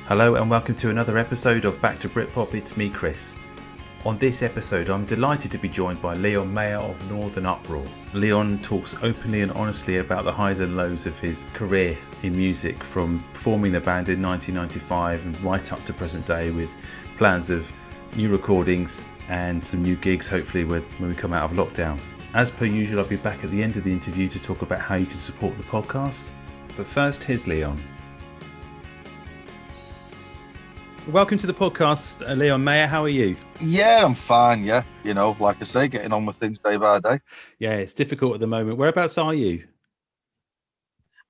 Hello and welcome to another episode of Back to Britpop. It's me, Chris. On this episode, I'm delighted to be joined by Meya of Northern Uproar. Leon talks openly and honestly about the highs and lows of his career in music, from forming the band in 1995 and right up to present day, with plans of new recordings and some new gigs, hopefully when we come out of lockdown. As per usual, I'll be back at the end of the interview to talk about how you can support the podcast. But first, here's Leon. Welcome to the podcast, Leon. Meya, how are you? Yeah, I'm fine. Yeah, like I say, getting on with things day by day. Yeah, it's difficult at the moment. Whereabouts are you?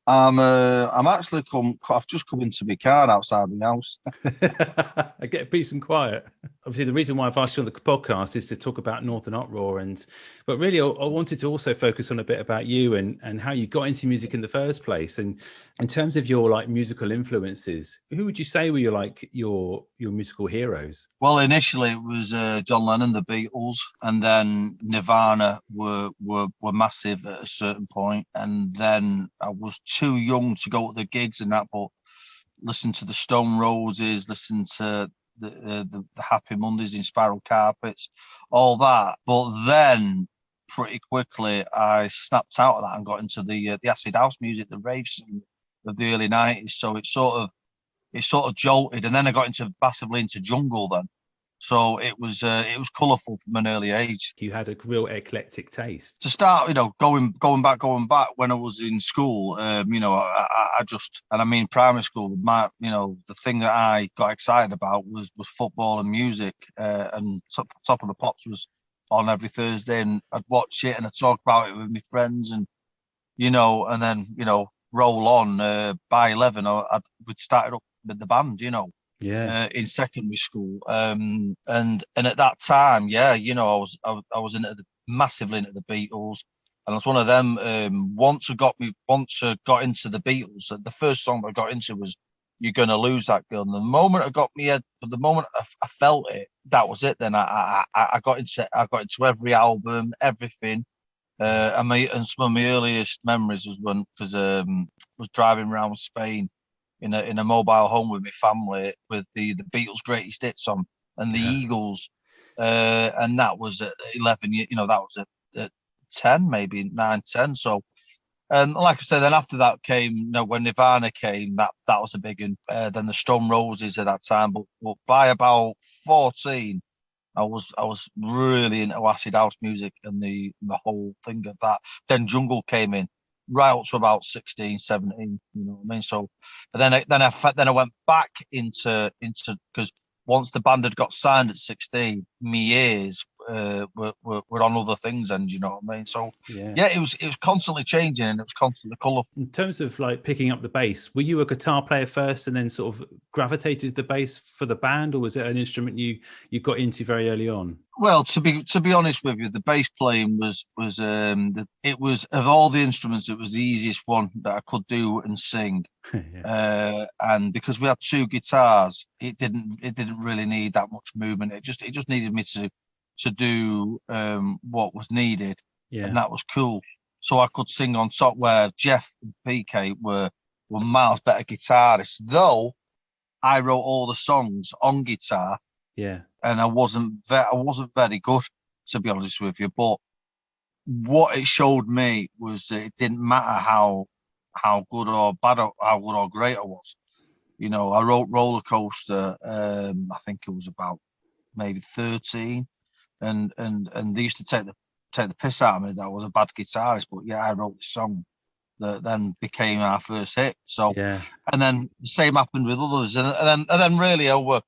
I'm actually I've just come into my car outside my house. I get peace and quiet. Obviously, the reason why I've asked you on the podcast is to talk about Northern Uproar, but really, I wanted to also focus on a bit about you and how you got into music in the first place. And in terms of your musical influences, who would you say were your musical heroes? Well, initially it was John Lennon, the Beatles, and then Nirvana were massive at a certain point, and then I was too young to go to the gigs and that, but listen to the Stone Roses, listen to the Happy Mondays in Spiral Carpets, all that. But then pretty quickly I snapped out of that and got into the acid house music, the rave scene of the early 90s. So it sort of jolted, and then I got massively into jungle then. So it was colourful from an early age. You had a real eclectic taste. To start, going back when I was in school, primary school, the thing that I got excited about was football and music, and Top of the Pops was on every Thursday, and I'd watch it and I'd talk about it with my friends, and then roll on. By 11, we'd started up with the band, in secondary school, and at that time, I was massively into the Beatles, and I was one of them. Once I got into the Beatles, the first song I got into was "You're Gonna Lose That Girl." And the moment I felt it, that was it. Then I got into every album, everything. And some of my earliest memories was was driving around Spain in a mobile home with my family with the Beatles' greatest hits on, and the Eagles, and that was at 11. That was at 10, maybe 9, 10. So, like I said, then after that came, when Nirvana came, that was a big one. Then the Stone Roses at that time, but by about 14, I was really into acid house music and the whole thing of that. Then jungle came in, right up to about 16, 17, you know what I mean? So, but then I went back into because once the band had got signed at 16, my ears were on other things, and you know what I mean? So it was constantly changing, and it was constantly colourful. In terms of picking up the bass, were you a guitar player first and then sort of gravitated to the bass for the band, or was it an instrument you got into very early on? Well, to be honest with you, the bass playing was of all the instruments, it was the easiest one that I could do and sing. And because we had two guitars, it didn't really need that much movement. It just needed me to do what was needed, and that was cool. So I could sing on top, where Jeff and PK were miles better guitarists. Though I wrote all the songs on guitar. Yeah. And I wasn't very good, to be honest with you. But what it showed me was that it didn't matter how good or bad or how good or great I was. I wrote Roller Coaster. I think it was about maybe 13, and they used to take the piss out of me that I was a bad guitarist. But I wrote this song that then became our first hit. So and then the same happened with others, and then really over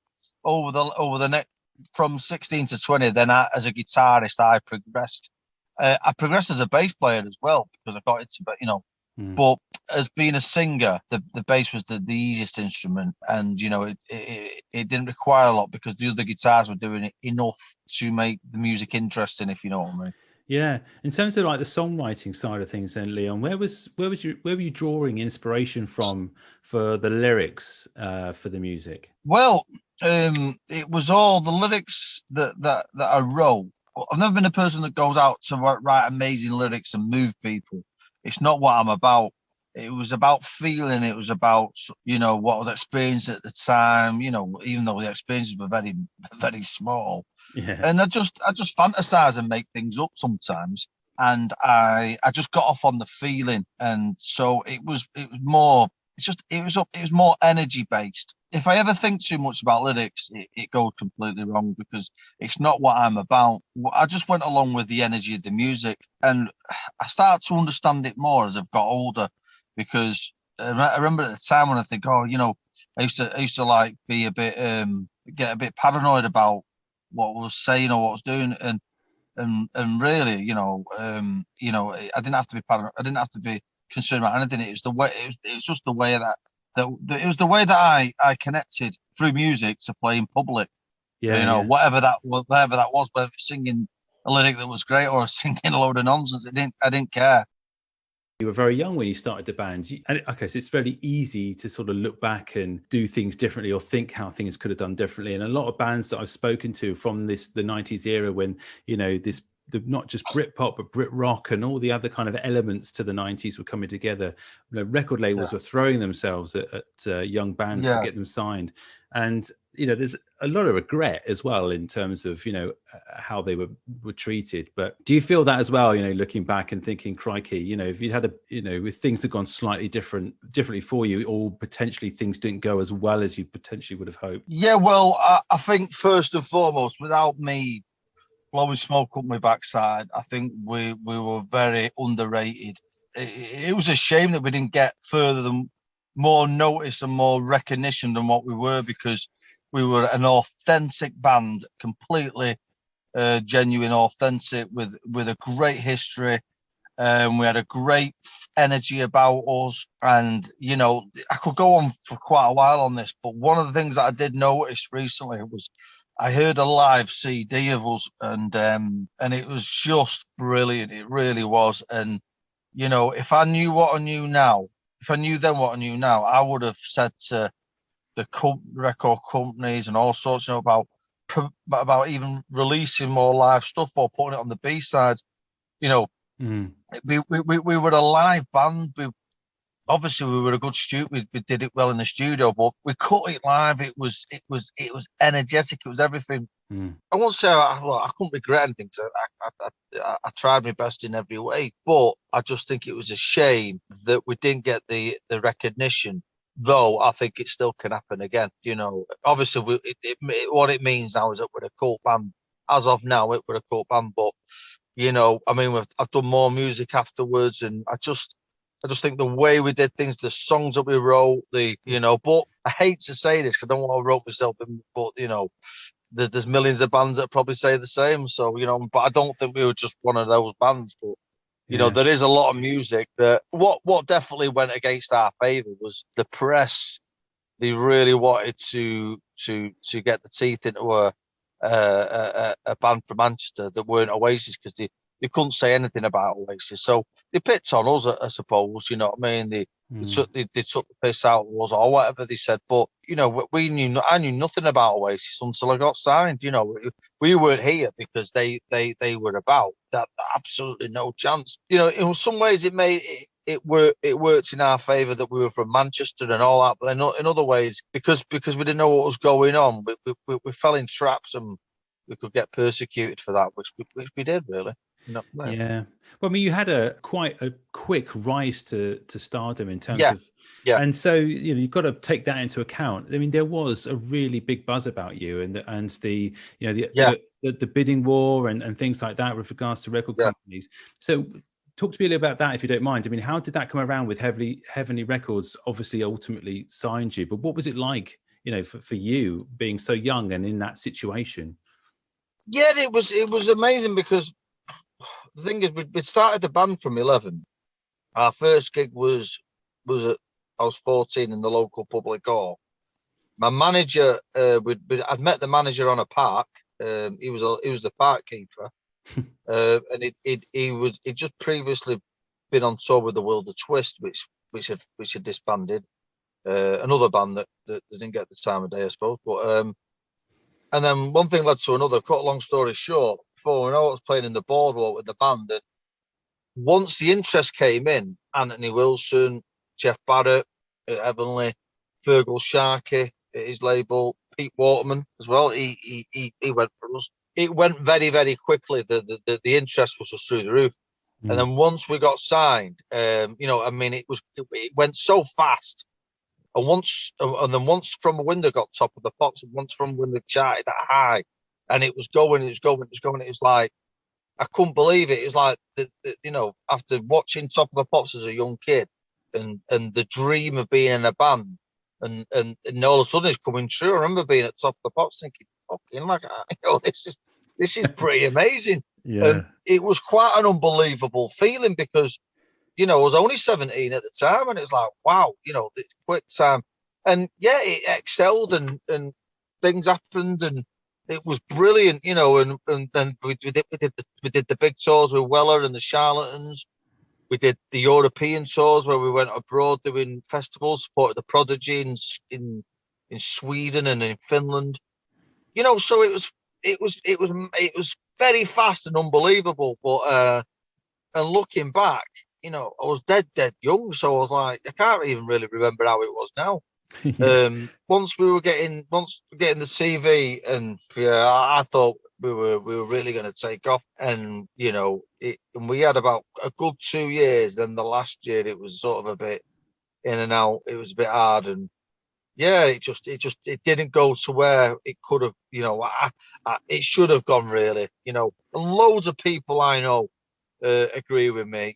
the next, from 16 to 20, then as a guitarist I progressed. I progressed as a bass player as well, because I got into but as being a singer, the bass was the easiest instrument, and it didn't require a lot, because the other guitars were doing it enough to make the music interesting, if you know what I mean. Yeah. In terms of the songwriting side of things, then, Leon, where were you drawing inspiration from for the lyrics for the music? Well, it was all the lyrics that I wrote. I've never been a person that goes out to write amazing lyrics and move people. It's not what I'm about. it was about feeling. It was about, you know, what I was experiencing at the time. You know, even though the experiences were very, very small, Yeah. and I just fantasize and make things up sometimes. And I just got off on the feeling, and so it was more. It was more energy based. If I ever think too much about lyrics, it goes completely wrong because it's not what I'm about. I just went along with the energy of the music, and I started to understand it more as I've got older. Because I remember at the time when I think, oh, you know, I used to like be a bit get a bit paranoid about what I was saying or what I was doing, and really, you know, I didn't have to be paranoid. I didn't have to be concerned about anything. It was the way. It was just the way that it was the way that I connected through music to play in public. Yeah, You know, yeah. whatever that was, whether it's singing a lyric that was great or singing a load of nonsense. I didn't care. You were very young when you started the band. Okay, so it's very easy to sort of look back and do things differently or think how things could have done differently. And a lot of bands that I've spoken to from the 90s era, when, you know, not just Britpop, but Brit rock and all the other kind of elements to the 90s were coming together. You know, record labels were throwing themselves at young bands to Yeah. get them signed. And, you know, there's a lot of regret as well in terms of, you know, how they were treated. But do you feel that as well, you know, looking back and thinking, crikey, you know, if you had you know, if things had gone slightly differently for you, or potentially things didn't go as well as you potentially would have hoped? Yeah, well, I think first and foremost, without me blowing smoke up my backside, I think we were very underrated. It was a shame that we didn't get further than more notice and more recognition than what we were, because we were an authentic band, completely genuine, authentic, with a great history. We had a great energy about us, and you know, I could go on for quite a while on this, but one of the things that I did notice recently was I heard a live CD of us, and it was just brilliant. It really was. And you know, if I knew what I knew now, if I knew then what I knew now, I would have said to the record companies and all sorts, you know, about even releasing more live stuff or putting it on the B sides. You know, Mm. we were a live band. Obviously we were a good studio. We did it well in the studio, but we cut it live. It was energetic. It was everything. Mm. I won't say I couldn't regret anything, because I tried my best in every way, but I just think it was a shame that we didn't get the recognition. Though I think it still can happen again. You know, obviously what it means now is that we're a cult band. As of now, we're a cult band, but you know, I mean, I've done more music afterwards, and I just think the way we did things, the songs that we wrote, you know, but I hate to say this because I don't want to rope myself in, but you know, there's millions of bands that probably say the same. So, you know, but I don't think we were just one of those bands. But you know, Yeah. there is a lot of music that what definitely went against our favour was the press. They really wanted to get the teeth into a band from Manchester that weren't Oasis, because they couldn't say anything about Oasis. So they picked on us, I suppose. You know what I mean? Mm. They took the piss out of us or whatever they said. But you know, I knew nothing about Oasis until I got signed. You know, we weren't here because they were about that. Absolutely no chance. You know, in some ways it worked in our favour that we were from Manchester and all that. But in other ways, because we didn't know what was going on, we fell in traps, and we could get persecuted for that, which we did, really. No, no. Yeah. Well, I mean, you had quite a quick rise to stardom in terms Yeah, of, yeah, and so, you know, you've got to take that into account. I mean, there was a really big buzz about you, and the you know, yeah, the bidding war and things like that with regards to record yeah. companies. So talk to me a little about that, if you don't mind. I mean, how did that come around with Heavenly Records obviously ultimately signed you, but what was it like, you know, for you being so young and in that situation? Yeah, it was amazing, because the thing is, we started the band from 11. Our first gig I was 14 in the local public hall. My manager, I'd met the manager on a park. He was the park keeper, and he'd just previously been on tour with the World of Twist, which had disbanded. Another band that didn't get the time of day, I suppose. But and then one thing led to another. Cut a long story short, before we know, I was playing in the boardwalk with the band, and once the interest came in, Anthony Wilson, Jeff Barrett at Heavenly, Fergal Sharkey at his label, Pete Waterman as well. He went for us. It went very, very quickly. The interest was just through the roof. And then once we got signed, it went so fast. And then once From a Window got top of the pops, and once From a Window charted that high, and it was going. It was like, I couldn't believe it. It was like, after watching Top of the Pops as a young kid, and the dream of being in a band, and all of a sudden it's coming true. I remember being at Top of the Pops thinking, fucking, like, this is pretty amazing. Yeah. It was quite an unbelievable feeling because, I was only 17 at the time, and it's like, wow, the quick time. And yeah, it excelled, and things happened, and it was brilliant, and then we did the big tours with Weller and the Charlatans. We did the European tours where we went abroad doing festivals, supported the Prodigy in Sweden and in Finland. So it was very fast and unbelievable. But and looking back, I was dead young, so I was like, I can't even really remember how it was now. Once we were getting the CV, and I thought we were really going to take off, and and we had about a good 2 years. Then the last year it was sort of a bit in and out. It was a bit hard, and it didn't go to where it could have. It should have gone, really. And loads of people I know agree with me.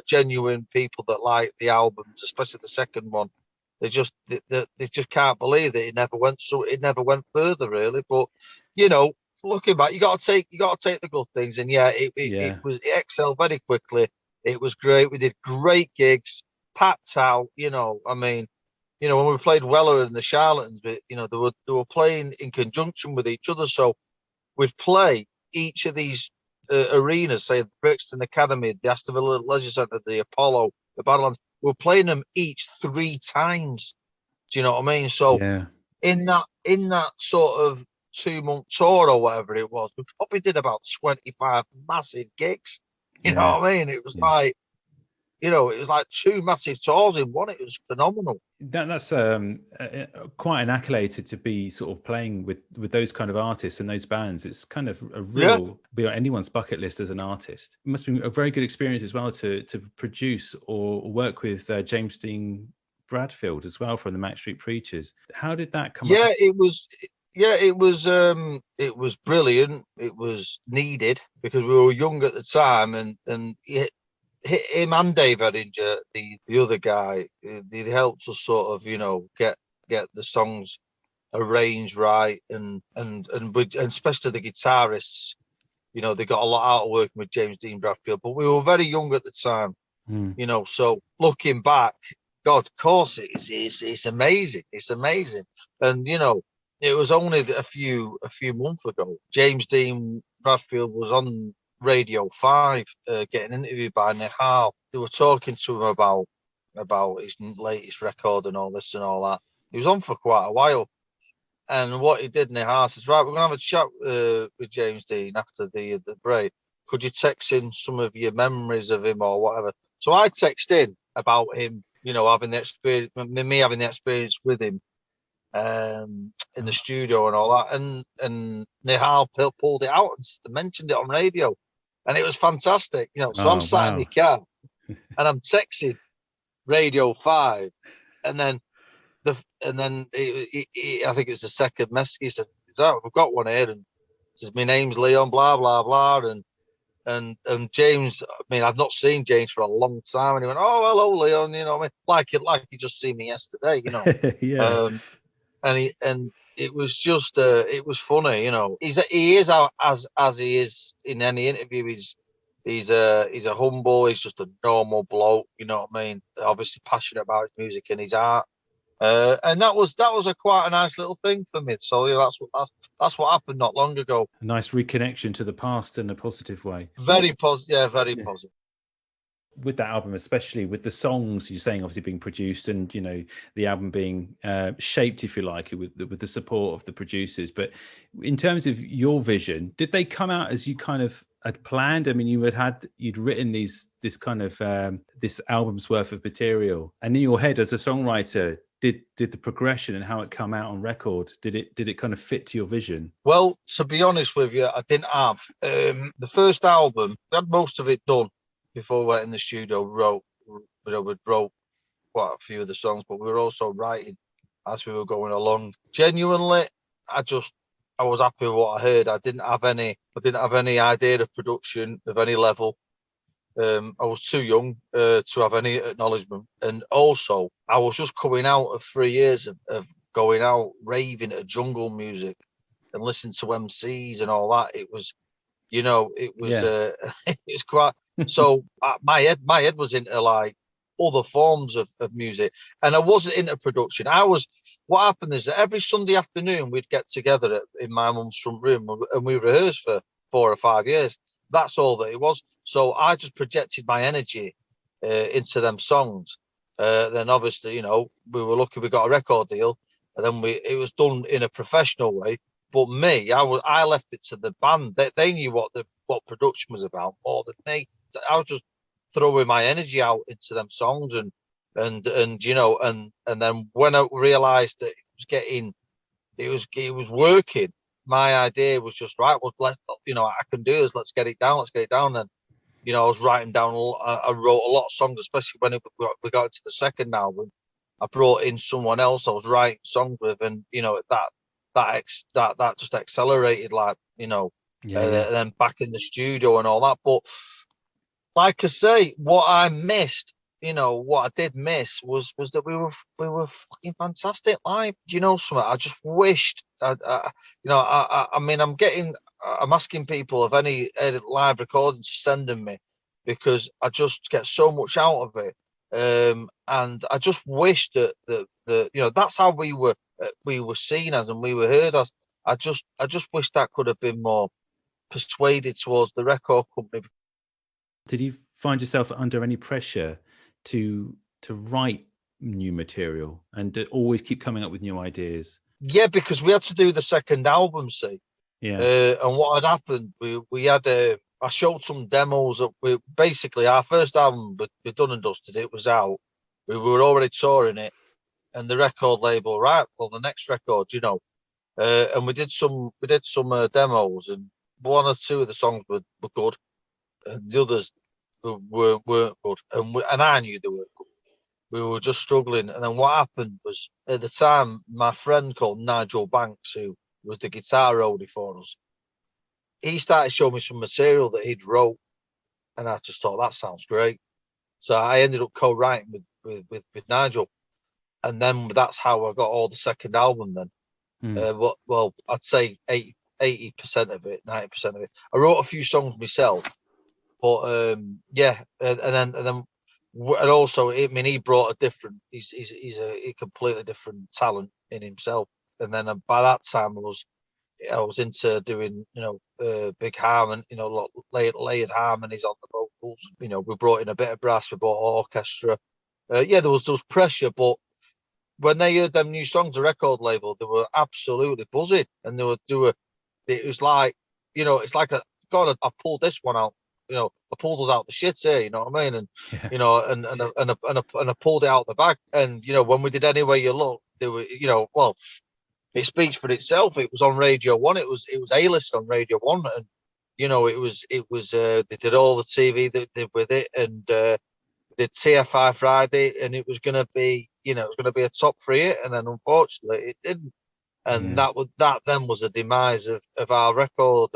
Genuine people that like the albums, especially the second one. They just can't believe that it never went further, really. But looking back, you got to take the good things, and it excelled very quickly. It was great. We did great gigs, packed out. When we played Weller and the Charlatans, but they were playing in conjunction with each other, so we'd play each of these arenas, say the Brixton Academy, the Aston Villa Leisure Centre, the Apollo, the Badlands. We're playing them each 3 times. Do you know what I mean? So in that sort of 2-month tour or whatever it was, we probably did about 25 massive gigs. You know what I mean? It was like, it was like 2 massive tours in one. It was phenomenal. That's quite an accolade to be sort of playing with those kind of artists and those bands. It's kind of a real be on anyone's bucket list as an artist. It must be a very good experience as well to produce or work with James Dean Bradfield as well from the Mac Street Preachers. How did that come up? It was brilliant. It was needed because we were young at the time, and him and Dave Edinger, the other guy, they helped us sort of, get the songs arranged right, and especially the guitarists, they got a lot out of working with James Dean Bradfield. But we were very young at the time, so looking back, God, of course, it's amazing. It's amazing, and it was only a few months ago. James Dean Bradfield was on Radio 5 getting interviewed by Nihal. They were talking to him about his latest record and all this and all that. He was on for quite a while, and what he did, Nihal says, right, we're gonna have a chat with James Dean after the break. Could you text in some of your memories of him or whatever? So I text in about him, having the experience, me having the experience with him in the studio and all that, and Nihal pulled it out and mentioned it on radio. And it was fantastic, So I'm sat in the car, and I'm texting Radio 5, and then I think it was the second message. He said, "We've got one here," and says, "My name's Leon, blah blah blah," and James. I mean, I've not seen James for a long time, and he went, "Oh, hello, Leon," like he just seen me yesterday, yeah. And it was just it was funny, he is as he is in any interview. He's a humble, he's just a normal bloke, you know what I mean, obviously passionate about his music and his art, and that was quite a nice little thing for me. So that's what happened not long ago. A nice reconnection to the past in a positive way. Very positive. Positive. With that album, especially with the songs you're saying obviously being produced, and the album being shaped, if you like, with the support of the producers, but in terms of your vision, did they come out as you kind of had planned? I mean, you'd written this kind of this album's worth of material, and in your head as a songwriter, did the progression and how it come out on record, did it kind of fit to your vision? Well, to be honest with you, I didn't have the first album. We had most of it done before we went in the studio. We wrote quite a few of the songs, but we were also writing as we were going along. Genuinely, I was happy with what I heard. I didn't have any idea of production of any level. I was too young to have any acknowledgement, and also I was just coming out of 3 years of going out raving at jungle music and listening to MCs and all that. It was, it was quite. So my head was into like other forms of music, and I wasn't into production. What happened is that every Sunday afternoon we'd get together in my mum's front room and we rehearsed for 4 or 5 years. That's all that it was. So I just projected my energy into them songs. Then obviously, we were lucky we got a record deal, and then it was done in a professional way. But me, I left it to the band. They knew what production was about more than me. I was just throwing my energy out into them songs, and then when I realised that it was working, my idea was just right. Well, I can do this. Let's get it down. And I was writing down. I wrote a lot of songs, especially when we got to the second album. I brought in someone else I was writing songs with, and that just accelerated, and then back in the studio and all that. But like I say, what I did miss was that we were fucking fantastic live. Do you know something? I just wished I'm asking people of any live recordings to send them me, because I just get so much out of it. And I just wish that that's how we were seen as and we were heard as. I just wish that could have been more persuaded towards the record company. Did you find yourself under any pressure to write new material and to always keep coming up with new ideas? Yeah, because we had to do the second album, see. Yeah. And what had happened, we had I showed some demos that basically our first album, but we done and dusted. It was out. We were already touring it, and the record label, right? Well, the next record, and we did some demos, and one or two of the songs were good, and the others weren't good, and I knew they weren't good. We were just struggling, and then what happened was, at the time, my friend called Nigel Banks, who was the guitar roadie for us, he started showing me some material that he'd wrote, and I just thought that sounds great. So I ended up co-writing with Nigel, and then that's how I got all the second album. Then, well, I'd say 80% of it, 90% of it. I wrote a few songs myself, but and also, I mean, he brought he's a completely different talent in himself. And then by that time, I was into doing, big harmony, layered harmonies on the vocals. We brought in a bit of brass, we brought orchestra. There was pressure, but when they heard them new songs, the record label, they were absolutely buzzing, and it was like, it's like God, I pulled this one out. I pulled us out the shit here, you know what I mean? And I pulled it out the bag. And when we did Anyway You Look, they were, well, it speaks for itself. It was on Radio 1. It was A-list on Radio 1, and it was they did all the TV they did with it, and did TFI Friday, and it was gonna be a top 3 hit, and then unfortunately it didn't. And that was the demise of our record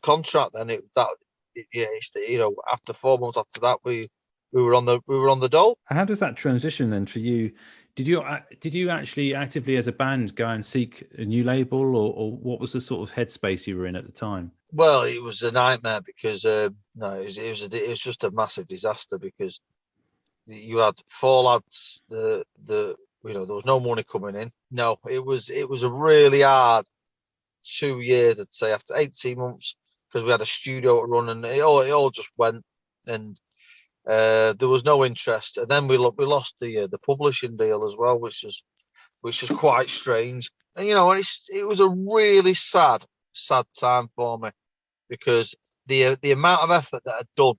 contract. Then after 4 months after that, we were on the dole. How does that transition then for you? Did you actually actively as a band go and seek a new label, or what was the sort of headspace you were in at the time? Well, it was a nightmare because it was just a massive disaster, because you had 4 lads. There was no money coming in. No, it was a really hard 2 years, I'd say, after 18 months, because we had a studio to run, and it all just went, and there was no interest. And then we lost the publishing deal as well, which was quite strange. And it was a really sad sad time for me, because the amount of effort that I'd done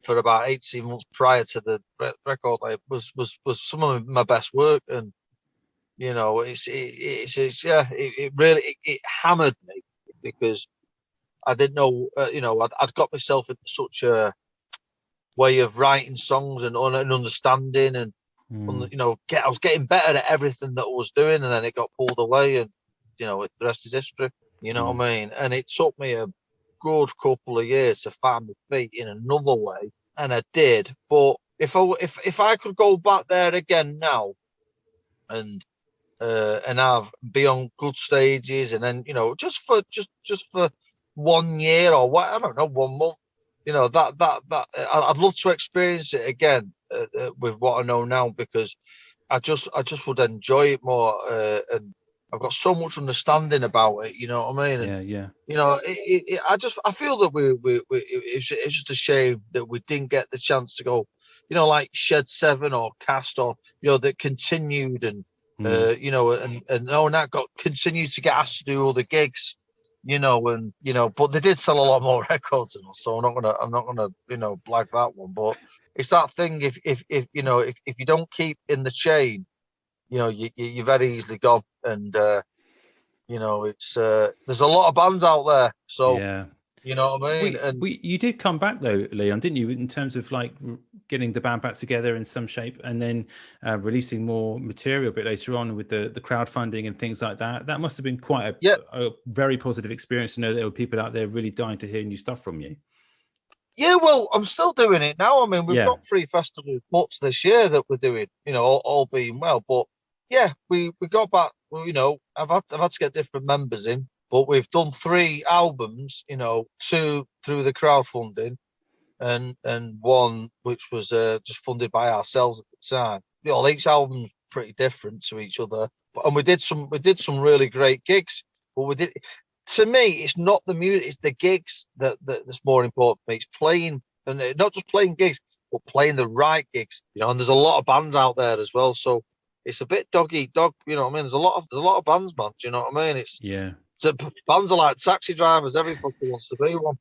for about 18 months prior to the record label was some of my best work. And it really hammered me, because I didn't know, I'd got myself into such a way of writing songs and understanding, and I was getting better at everything that I was doing, and then it got pulled away, and the rest is history. You know what I mean? And it took me a good couple of years to find my feet in another way, and I did. But if I could go back there again now, and have be on good stages, and then just for 1 year or what, I don't know, 1 month, I'd love to experience it again with what I know now, because I just would enjoy it more, and I've got so much understanding about it. You know what I mean? And, Yeah. I feel that it's just a shame that we didn't get the chance to go, like Shed 7 or Cast, or that continued, and and that got continued to get asked to do all the gigs, but they did sell a lot more records than us, so I'm not gonna blag that one. But it's that thing, if you don't keep in the chain, you're very easily gone. And it's there's a lot of bands out there, so yeah. You know what I mean? You did come back though, Leon, didn't you? In terms of like getting the band back together in some shape, and then releasing more material a bit later on with the crowdfunding and things like that. That must have been quite a very positive experience to know there were people out there really dying to hear new stuff from you. Yeah, well, I'm still doing it now. I mean, we've got 3 festival reports this year that we're doing, all being well. But yeah, we got back. I've had to get different members in. But we've done 3 albums, 2 through the crowdfunding, and 1 which was just funded by ourselves at the time. Each album's pretty different to each other, and we did some really great gigs. But to me, it's not the music; it's the gigs that's more important for me. It's playing, and not just playing gigs, but playing the right gigs. And there's a lot of bands out there as well, so it's a bit dog eat dog. You know what I mean? There's a lot of bands, man. Do you know what I mean? So bands are like taxi drivers. Every fucker wants to be one.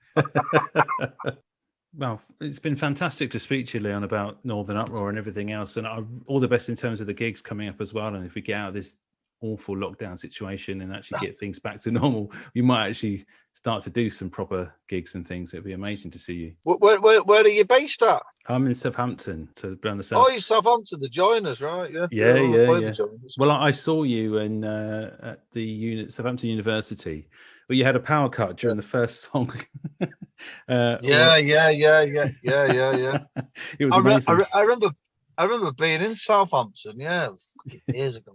Well, it's been fantastic to speak to you, Leon, about Northern Uproar and everything else. And all the best in terms of the gigs coming up as well. And if we get out of this awful lockdown situation and actually get things back to normal, we might actually start to do some proper gigs and things. It'd be amazing to see you. Where are you based at? I'm in Southampton, so around the south. Oh, you're Southampton, the Joiners, right? Yeah. Well, I saw you at the Southampton University, where you had a power cut during the first song. Yeah. It was amazing. I remember being in Southampton, years ago.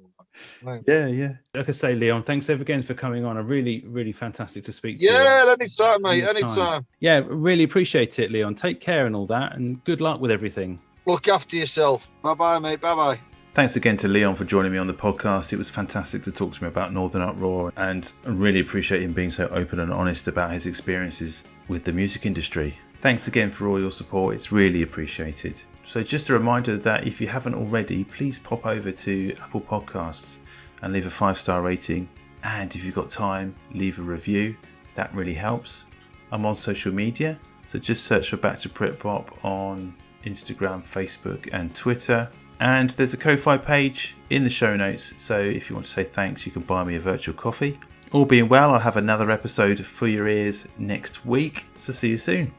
Yeah. Like I say, Leon, thanks again for coming on. Really, really fantastic to speak to you. Yeah, anytime, mate. Anytime. Yeah, really appreciate it, Leon. Take care and all that, and good luck with everything. Look after yourself. Bye-bye, mate. Bye-bye. Thanks again to Leon for joining me on the podcast. It was fantastic to talk to me about Northern Uproar, and I really appreciate him being so open and honest about his experiences with the music industry. Thanks again for all your support. It's really appreciated. So just a reminder that if you haven't already, please pop over to Apple Podcasts and leave a 5-star rating. And if you've got time, leave a review. That really helps. I'm on social media, so just search for Back to Britpop on Instagram, Facebook and Twitter. And there's a Ko-Fi page in the show notes, so if you want to say thanks, you can buy me a virtual coffee. All being well, I'll have another episode for your ears next week, so see you soon.